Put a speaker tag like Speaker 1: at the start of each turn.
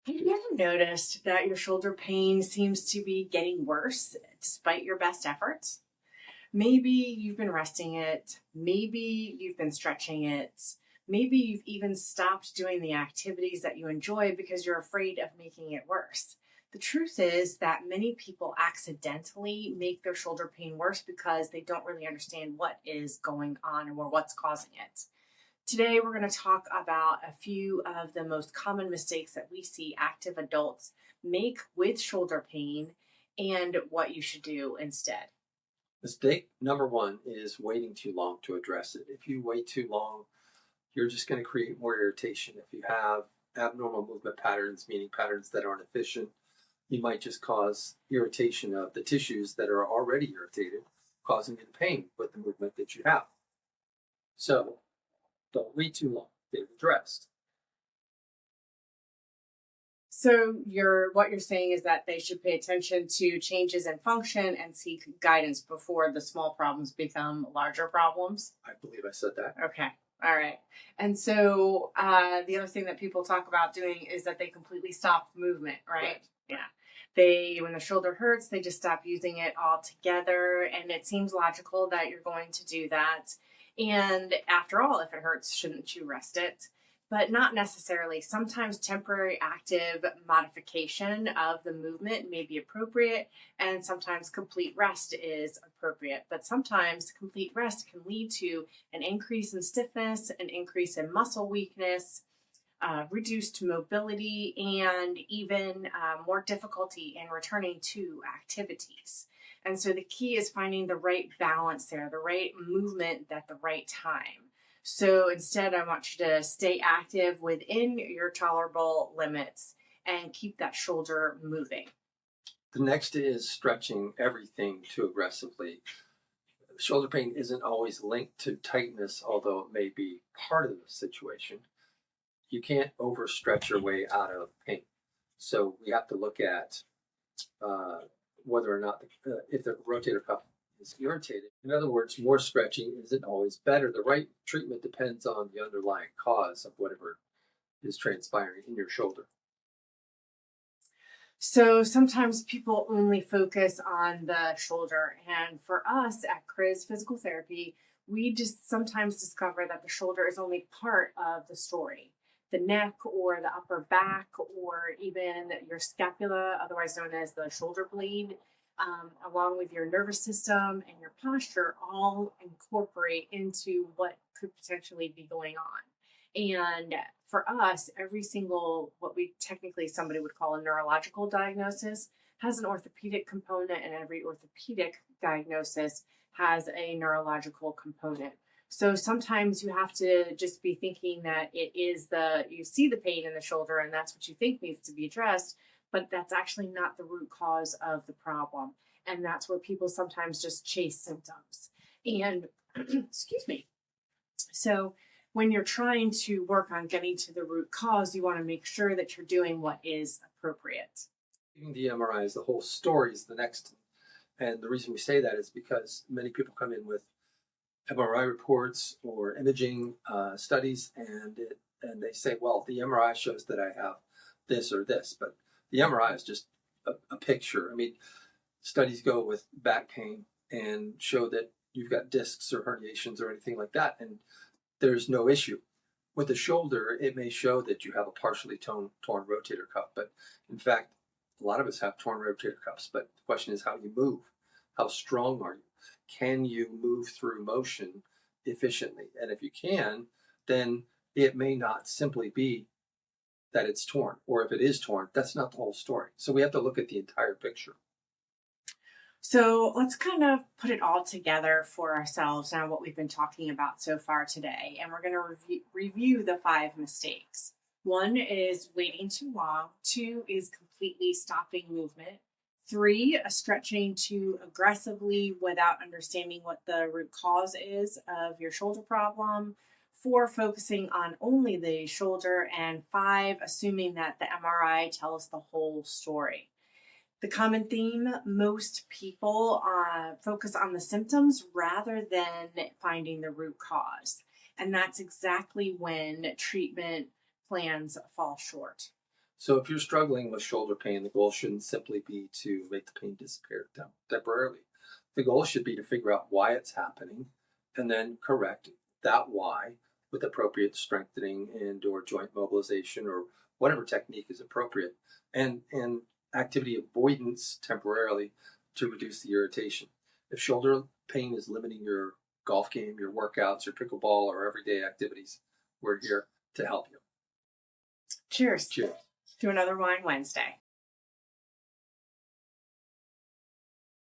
Speaker 1: Have you ever noticed that your shoulder pain seems to be getting worse despite your best efforts? Maybe you've been resting it, maybe you've been stretching it, maybe you've even stopped doing the activities that you enjoy because you're afraid of making it worse. The truth is that many people accidentally make their shoulder pain worse because they don't really understand what is going on or what's causing it. Today, we're going to talk about a few of the most common mistakes that we see active adults make with shoulder pain and what you should do instead.
Speaker 2: Mistake number one is waiting too long to address it. If you wait too long, you're just going to create more irritation. If you have abnormal movement patterns, meaning patterns that aren't efficient, you might just cause irritation of the tissues that are already irritated, causing you pain with the movement that you have. So don't wait too long. Get it addressed.
Speaker 1: So what you're saying is that they should pay attention to changes in function and seek guidance before the small problems become larger problems.
Speaker 2: I believe I said that.
Speaker 1: Okay. All right. And so the other thing that people talk about doing is that they completely stop movement, right? Yeah. When the shoulder hurts, they just stop using it altogether. And it seems logical that you're going to do that. And after all, if it hurts, shouldn't you rest it? But not necessarily. Sometimes temporary active modification of the movement may be appropriate, and sometimes complete rest is appropriate. But sometimes complete rest can lead to an increase in stiffness, an increase in muscle weakness, reduced mobility, and even more difficulty in returning to activities. And so the key is finding the right balance there, the right movement at the right time. So instead, I want you to stay active within your tolerable limits and keep that shoulder moving.
Speaker 2: The next is stretching everything too aggressively. Shoulder pain isn't always linked to tightness, although it may be part of the situation. You can't overstretch your way out of pain. So we have to look at whether or not if the rotator cuff is irritated. In other words, more stretching isn't always better. The right treatment depends on the underlying cause of whatever is transpiring in your shoulder.
Speaker 1: So sometimes people only focus on the shoulder. And for us at Kriz Physical Therapy, we just sometimes discover that the shoulder is only part of the story. The neck or the upper back or even your scapula, otherwise known as the shoulder blade, along with your nervous system and your posture, all incorporate into what could potentially be going on. And for us, every single, what we technically somebody would call a neurological diagnosis, has an orthopedic component, and every orthopedic diagnosis has a neurological component. So sometimes you have to just be thinking that you see the pain in the shoulder and that's what you think needs to be addressed, but that's actually not the root cause of the problem. And that's where people sometimes just chase symptoms. And excuse me. So when you're trying to work on getting to the root cause, you want to make sure that you're doing what is appropriate.
Speaker 2: The MRI is the whole story is the next. And the reason we say that is because many people come in with MRI reports or imaging studies, and they say, well, the MRI shows that I have this or this, but the MRI is just a picture. I mean, studies go with back pain and show that you've got discs or herniations or anything like that, and there's no issue. With the shoulder, it may show that you have a partially torn rotator cuff, but in fact, a lot of us have torn rotator cuffs, but the question is how you move. How strong are you? Can you move through motion efficiently? And if you can, then it may not simply be that it's torn, or if it is torn, that's not the whole story. So we have to look at the entire picture.
Speaker 1: So let's kind of put it all together for ourselves now, what we've been talking about so far today. And we're going to review the 5 mistakes. 1 is waiting too long. 2 is completely stopping movement. 3, stretching too aggressively without understanding what the root cause is of your shoulder problem. 4, focusing on only the shoulder. And 5, assuming that the MRI tells the whole story. The common theme, most people focus on the symptoms rather than finding the root cause. And that's exactly when treatment plans fall short.
Speaker 2: So if you're struggling with shoulder pain, the goal shouldn't simply be to make the pain disappear temporarily. The goal should be to figure out why it's happening and then correct that why with appropriate strengthening and or joint mobilization or whatever technique is appropriate, and activity avoidance temporarily to reduce the irritation. If shoulder pain is limiting your golf game, your workouts, your pickleball, or everyday activities, we're here to help you.
Speaker 1: Cheers
Speaker 2: Cheers.
Speaker 1: to another Wine Wednesday.